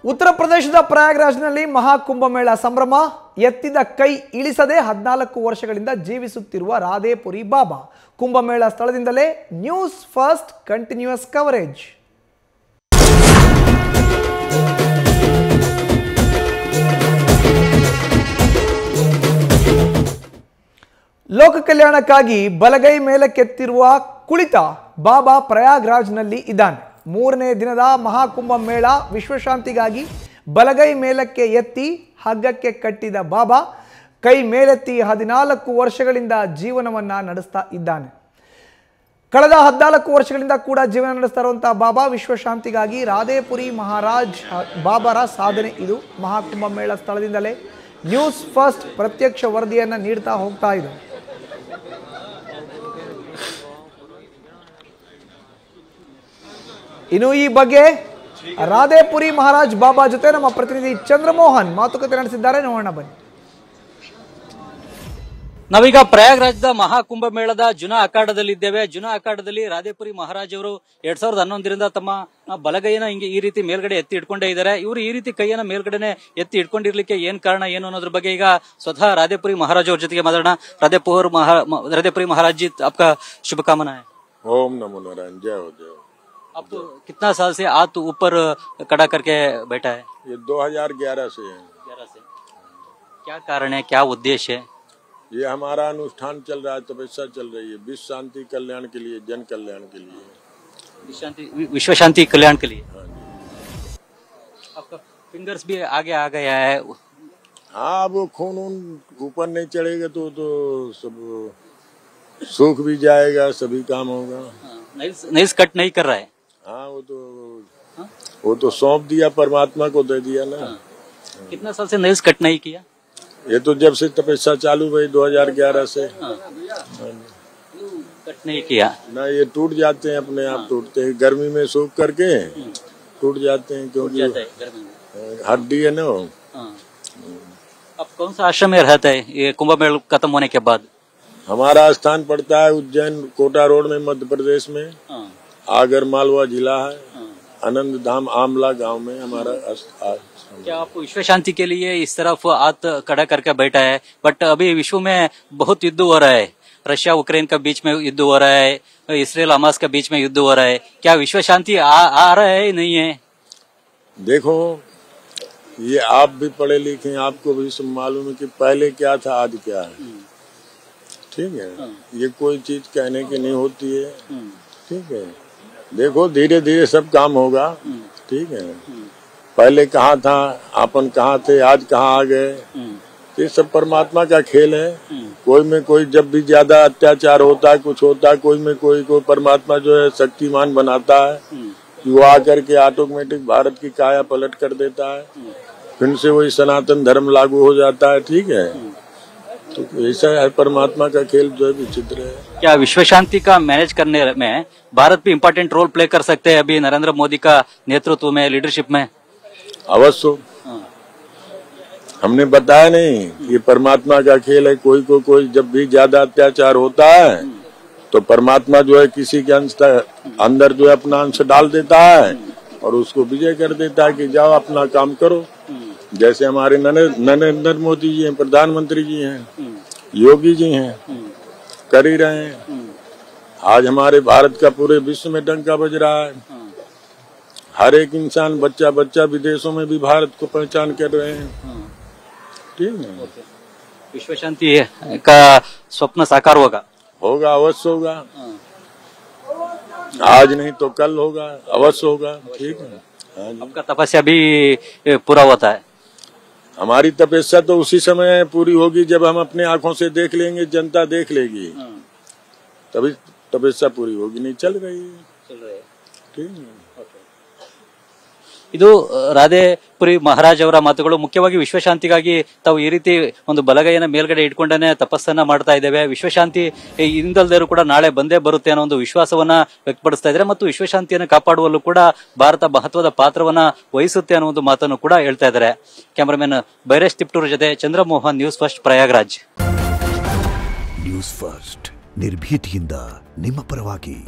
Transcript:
ಉತ್ತರ ಪ್ರದೇಶದ ಪ್ರಯಾಗ್ರಾಜ್ನಲ್ಲಿ ಮಹಾಕುಂಭಮೇಳ ಸಂಭ್ರಮ. ಎತ್ತಿದ ಕೈ ಇಳಿಸದೆ 14 ವರ್ಷಗಳಿಂದ ಜೀವಿಸುತ್ತಿರುವ ರಾಧೇಪುರಿ ಬಾಬಾ. ಕುಂಭಮೇಳ ಸ್ಥಳದಿಂದಲೇ ನ್ಯೂಸ್ ಫಸ್ಟ್ ಕಂಟಿನ್ಯೂಸ್ ಕವರೇಜ್. ಲೋಕ ಕಲ್ಯಾಣಕ್ಕಾಗಿ ಬಲಗೈ ಮೇಲಕ್ಕೆತ್ತಿರುವ ಕುಳಿತ ಬಾಬಾ ಪ್ರಯಾಗ್ರಾಜ್ನಲ್ಲಿ ಇದ್ದಾನೆ. 3ನೇ ದಿನದ ಮಹಾಕುಂಭ ಮೇಳ ವಿಶ್ವಶಾಂತಿಗಾಗಿ ಬಲಗೈ ಮೇಲಕ್ಕೆ ಎತ್ತಿ ಹಗ್ಗಕ್ಕೆ ಕಟ್ಟಿದ ಬಾಬಾ ಕೈ ಮೇಲೆತ್ತಿ 14 ವರ್ಷಗಳಿಂದ ಜೀವನವನ್ನು ನಡೆಸ್ತಾ ಇದ್ದಾನೆ. ಕಳೆದ 14 ವರ್ಷಗಳಿಂದ ಕೂಡ ಜೀವನ ನಡೆಸ್ತಾ ಇರುವಂತಹ ಬಾಬಾ ವಿಶ್ವಶಾಂತಿಗಾಗಿ ರಾಧೇಪುರಿ ಮಹಾರಾಜ್ ಬಾಬಾರ ಸಾಧನೆ ಇದು. ಮಹಾಕುಂಭ ಮೇಳ ಸ್ಥಳದಿಂದಲೇ ನ್ಯೂಸ್ ಫಸ್ಟ್ ಪ್ರತ್ಯಕ್ಷ ವರದಿಯನ್ನು ನೀಡ್ತಾ ಹೋಗ್ತಾ ಇದೆ. ಇನ್ನು ಈ ಬಗ್ಗೆ ರಾಧೇಪುರಿ ಮಹಾರಾಜ್ ಬಾಬಾ ಜೊತೆ ನಮ್ಮ ಪ್ರತಿನಿಧಿ ಚಂದ್ರಮೋಹನ್ ಮಾತುಕತೆ ನಡೆಸಿದ್ದಾರೆ. ನೋಡೋಣ ಬನ್ನಿ. ನಾವೀಗ ಪ್ರಯಾಗ್ರಾಜ್ದ ಮಹಾಕುಂಭ ಮೇಳದ ಜುನಾ ಅಖಾಡದಲ್ಲಿದ್ದೇವೆ. ಜುನಾ ಅಖಾಡದಲ್ಲಿ ರಾಧೇಪುರಿ ಮಹಾರಾಜ್ ಅವರು 2011ರಿಂದ ತಮ್ಮ ಬಲಗೈಯನ್ನ ಹಿಂಗೆ ಈ ರೀತಿ ಮೇಲ್ಗಡೆ ಎತ್ತಿ ಇಟ್ಕೊಂಡೇ ಇದ್ದಾರೆ. ಇವರು ಈ ರೀತಿ ಕೈಯನ್ನ ಮೇಲ್ಗಡೆನೆ ಎತ್ತಿ ಇಟ್ಕೊಂಡಿರ್ಲಿಕ್ಕೆ ಏನ್ ಕಾರಣ ಏನು ಅನ್ನೋದ್ರ ಬಗ್ಗೆ ಈಗ ಸ್ವತಃ ರಾಧೇಪುರಿ ಮಹಾರಾಜ್ ಅವ್ರ ಜೊತೆಗೆ ಮಾತಾಡೋಣ. ರಾಧೇಪುರಿ ಮಹಾರಾಜ್ ಜಿ आपका शुभकामना है. ओम नमो नारायण. जय हो जय. अब कितना साल से हाथ ऊपर खड़ा करके बैठा है? ये 2011 से है. 11 से. क्या कारण है, क्या उद्देश्य है? ये हमारा अनुष्ठान चल रहा है, तपस्या चल रही है विश्व शांति कल्याण के लिए, जन कल्याण के लिए, विश्व शांति कल्याण के लिए. आपका फिंगर्स भी आगे आ गया है. हाँ, अब खून ऊपर नहीं चढ़ेगा तो सब सूख भी जाएगा, सभी काम होगा. नेल्स कट नहीं कर रहा है. हाँ, वो तो सौंप दिया, परमात्मा को दे दिया ना. कितना साल से नेल्स कट नहीं किया? ये तो जब से तपस्या चालू हुई 2011 से. कट नहीं किया ना. ये टूट जाते हैं, अपने आप टूटते हैं. गर्मी में सूख करके टूट जाते हैं, क्योंकि हड्डी है ना. अब कौन सा आश्रम में रहता है ये कुंभ मेला खत्म होने के बाद? हमारा स्थान पड़ता है उज्जैन कोटा रोड में, मध्य प्रदेश में. आगर मालवा जिला है. आनंद धाम आमला गांव में हमारा. क्या आप विश्व शांति के लिए इस तरफ हाथ खड़ा करके बैठा है, बट अभी विश्व में बहुत युद्ध हो रहा है. रशिया यूक्रेन के बीच में युद्ध हो रहा है, इसराइल हमास के बीच में युद्ध हो रहा है. क्या विश्व शांति आ रहा है नहीं है? देखो, ये आप भी पढ़े लिखे, आपको भी सब मालूम है कि पहले क्या था, आज क्या है. ठीक है. ये कोई चीज कहने की नहीं होती है. ठीक है. देखो, धीरे धीरे सब काम होगा. ठीक है. पहले कहाँ था, अपन कहाँ थे, आज कहाँ आ गए. ये सब परमात्मा का खेल है. कोई में कोई जब भी ज्यादा अत्याचार होता है, कुछ होता है, कोई में कोई को परमात्मा जो है शक्तिमान बनाता है कि वो आकर के ऑटोमेटिक भारत की काया पलट कर देता है. फिर से वही सनातन धर्म लागू हो जाता है. ठीक है. तो ऐसा है परमात्मा का खेल, जो है विचित्र है. क्या विश्व शांति का मैनेज करने में भारत भी इम्पोर्टेंट रोल प्ले कर सकते हैं अभी नरेंद्र मोदी का नेतृत्व में, लीडरशिप में? अवश्य. हमने बताया नहीं, ये परमात्मा का खेल है. कोई को कोई जब भी ज्यादा अत्याचार होता है तो परमात्मा जो है किसी के अंदर जो है अपना अंश डाल देता है और उसको विजय कर देता है कि जाओ अपना काम करो. जैसे हमारे नरेंद्र मोदी जी हैं, प्रधानमंत्री जी हैं, योगी जी हैं, कर ही रहे हैं. आज हमारे भारत का पूरे विश्व में डंका बज रहा है. हर एक इंसान, बच्चा बच्चा विदेशों में भी भारत को पहचान कर रहे हैं. ठीक है. विश्व शांति का स्वप्न साकार होगा. होगा, अवश्य होगा. आज नहीं तो कल होगा, अवश्य होगा. ठीक है. आपका तपस्या भी पूरा होता है. हमारी तपस्या तो उसी समय पूरी होगी जब हम अपने आंखों से देख लेंगे, जनता देख लेगी, तभी तपस्या पूरी होगी. नहीं चल रही है. ठीक है. ಇದು ರಾಧೇಪುರಿ ಮಹಾರಾಜ್ ಅವರ ಮಾತುಗಳು. ಮುಖ್ಯವಾಗಿ ವಿಶ್ವಶಾಂತಿಗಾಗಿ ತಾವು ಈ ರೀತಿ ಒಂದು ಬಲಗೈಯನ್ನ ಮೇಲ್ಗಡೆ ಇಟ್ಕೊಂಡೇ ತಪಸ್ಸನ್ನ ಮಾಡ್ತಾ ಇದ್ದೇವೆ. ವಿಶ್ವಶಾಂತಿ ಇಂದಲ್ದೇರು ಕೂಡ ನಾಳೆ ಬಂದೇ ಬರುತ್ತೆ ಅನ್ನೋ ಒಂದು ವಿಶ್ವಾಸವನ್ನ ವ್ಯಕ್ತಪಡಿಸ್ತಾ ಇದ್ದಾರೆ ಮತ್ತು ವಿಶ್ವಶಾಂತಿಯನ್ನು ಕಾಪಾಡುವಲ್ಲೂ ಕೂಡ ಭಾರತ ಮಹತ್ವದ ಪಾತ್ರವನ್ನ ವಹಿಸುತ್ತೆ ಅನ್ನೋ ಒಂದು ಮಾತನ್ನು ಕೂಡ ಹೇಳ್ತಾ ಇದ್ದಾರೆ. ಕ್ಯಾಮರಾಮನ್ ಬೈರೇಶ್ ತಿಪ್ಟೂರ್ ಜೊತೆ Chandramohan, news first, Prayagraj. News first ನಿರ್ಭೀತಿಯಿಂದ ನಿಮ್ಮ ಪರವಾಗಿ.